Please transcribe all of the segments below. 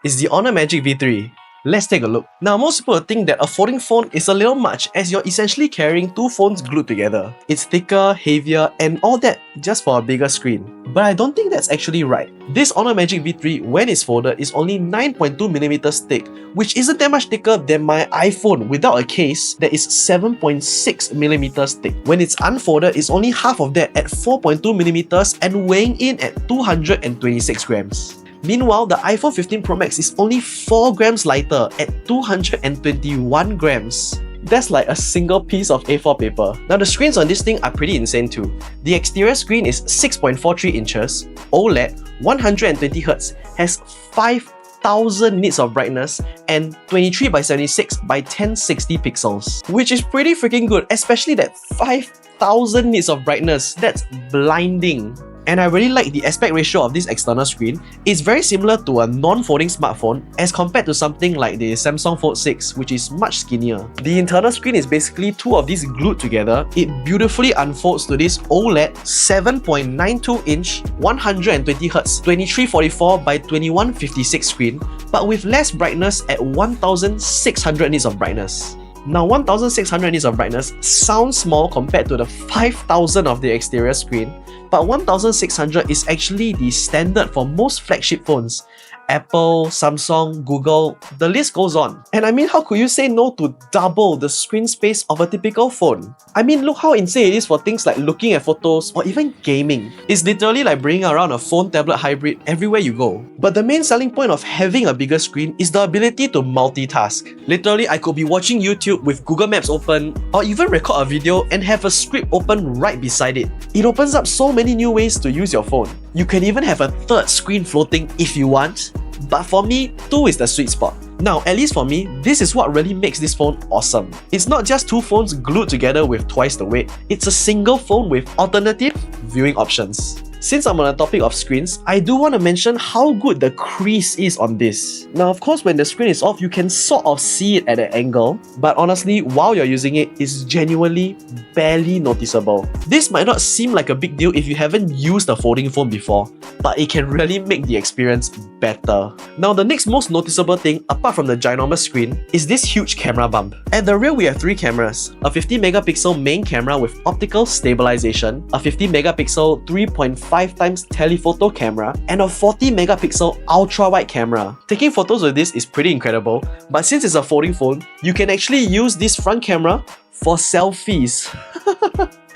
is the Honor Magic V3. Let's take a look. Now, most people think that a folding phone is a little much as you're essentially carrying two phones glued together. It's thicker, heavier, and all that just for a bigger screen. But I don't think that's actually right. This Honor Magic V3, when it's folded, is only 9.2mm thick, which isn't that much thicker than my iPhone without a case that is 7.6mm thick. When it's unfolded, it's only half of that at 4.2mm and weighing in at 226 grams. Meanwhile, the iPhone 15 Pro Max is only 4 grams lighter at 221 grams. That's like a single piece of A4 paper. Now the screens on this thing are pretty insane too. The exterior screen is 6.43 inches, OLED, 120Hz, has 5,000 nits of brightness and 23x76 by 1060 pixels, which is pretty freaking good, especially that 5,000 nits of brightness. That's blinding. And I really like the aspect ratio of this external screen. It's very similar to a non-folding smartphone as compared to something like the Samsung Fold 6, which is much skinnier. The internal screen is basically two of these glued together. It beautifully unfolds to this OLED 7.92-inch 120Hz 2344 by 2156 screen, but with less brightness at 1600 nits of brightness. Now 1600 nits of brightness sounds small compared to the 5000 of the exterior screen, but 1600 is actually the standard for most flagship phones. Apple, Samsung, Google, the list goes on. And I mean, how could you say no to double the screen space of a typical phone? I mean, look how insane it is for things like looking at photos or even gaming. It's literally like bringing around a phone-tablet hybrid everywhere you go. But the main selling point of having a bigger screen is the ability to multitask. Literally, I could be watching YouTube with Google Maps open, or even record a video and have a script open right beside it. It opens up so many new ways to use your phone. You can even have a third screen floating if you want, but for me, 2 is the sweet spot. Now, at least for me, this is what really makes this phone awesome. It's not just two phones glued together with twice the weight, it's a single phone with alternative viewing options. Since I'm on the topic of screens, I do want to mention how good the crease is on this. Now, of course, when the screen is off, you can sort of see it at an angle, but honestly, while you're using it, it's genuinely barely noticeable. This might not seem like a big deal if you haven't used a folding phone before, but it can really make the experience better. Now, the next most noticeable thing, apart from the ginormous screen, is this huge camera bump. At the rear, we have 3 cameras. A 50MP main camera with optical stabilization, a 50MP 3.5x telephoto camera, and a 40MP ultra-wide camera. Taking photos with this is pretty incredible, but since it's a folding phone, you can actually use this front camera for selfies.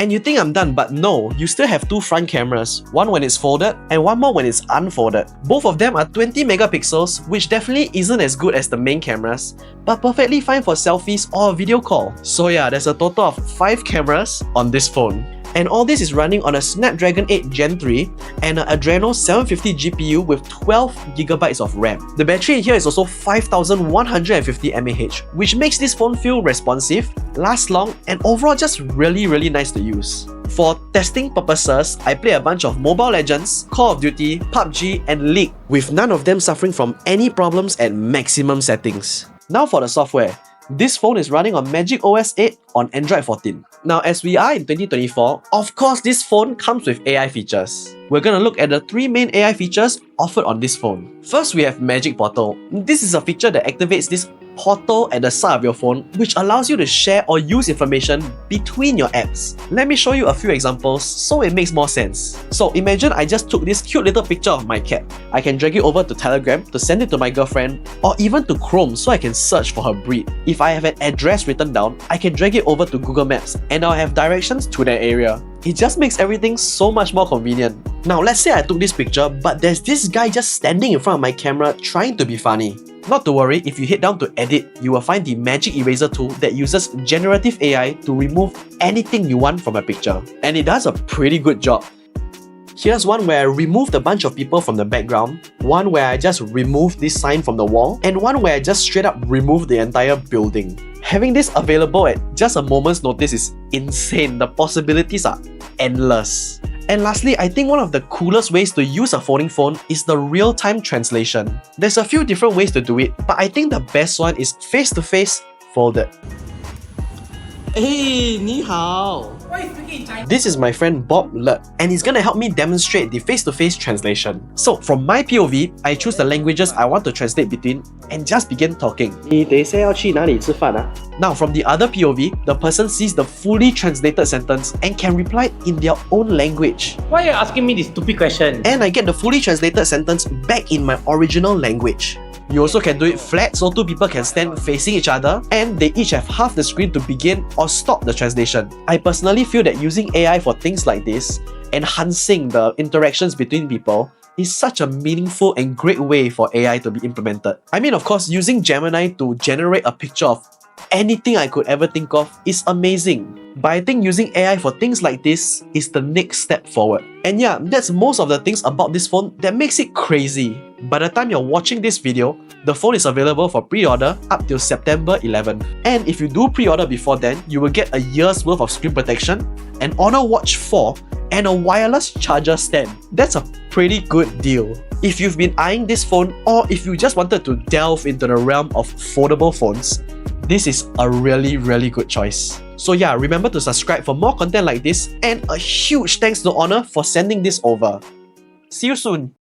And you think I'm done, but no, you still have 2 front cameras, one when it's folded and one more when it's unfolded. Both of them are 20MP, which definitely isn't as good as the main cameras, but perfectly fine for selfies or a video call. So yeah, there's a total of 5 cameras on this phone. And all this is running on a Snapdragon 8 Gen 3 and an Adreno 750 GPU with 12GB of RAM. The battery in here is also 5150 mAh, which makes this phone feel responsive, last long, and overall just really nice to use. For testing purposes, I play a bunch of Mobile Legends, Call of Duty, PUBG, and League, with none of them suffering from any problems at maximum settings. Now for the software. This phone is running on Magic OS 8 on Android 14. Now, as we are in 2024, of course this phone comes with AI features. We're gonna look at the 3 main AI features offered on this phone. First, we have Magic Portal. This is a feature that activates this portal at the side of your phone, which allows you to share or use information between your apps. Let me show you a few examples so it makes more sense. So imagine I just took this cute little picture of my cat. I can drag it over to Telegram to send it to my girlfriend, or even to Chrome so I can search for her breed. If I have an address written down, I can drag it over to Google Maps and I'll have directions to that area. It just makes everything so much more convenient. Now, let's say I took this picture, but there's this guy just standing in front of my camera trying to be funny. Not to worry, if you head down to Edit, you will find the Magic Eraser tool that uses generative AI to remove anything you want from a picture. And it does a pretty good job. Here's one where I removed a bunch of people from the background, one where I just removed this sign from the wall, and one where I just straight up removed the entire building. Having this available at just a moment's notice is insane. The possibilities are endless. And lastly, I think one of the coolest ways to use a folding phone is the real-time translation. There's a few different ways to do it, but I think the best one is face-to-face folded. Hey, 你好 Why are you speaking in Chinese? This is my friend Bob Lut, and he's gonna help me demonstrate the face-to-face translation. So from my POV, I choose the languages I want to translate between and just begin talking. 你等一下要去哪里吃饭啊？ Now from the other POV, the person sees the fully translated sentence and can reply in their own language. Why are you asking me this stupid question? And I get the fully translated sentence back in my original language. You also can do it flat so two people can stand facing each other and they each have half the screen to begin or stop the translation. I personally feel that using AI for things like this, enhancing the interactions between people, is such a meaningful and great way for AI to be implemented. I mean, of course, using Gemini to generate a picture of anything I could ever think of is amazing. But I think using AI for things like this is the next step forward. And yeah, that's most of the things about this phone that makes it crazy. By the time you're watching this video, the phone is available for pre-order up till September 11. And if you do pre-order before then, you will get a year's worth of screen protection, an Honor Watch 4, and a wireless charger stand. That's a pretty good deal. If you've been eyeing this phone, or if you just wanted to delve into the realm of foldable phones, this is a really good choice. So yeah, remember to subscribe for more content like this, and a huge thanks to Honor for sending this over. See you soon!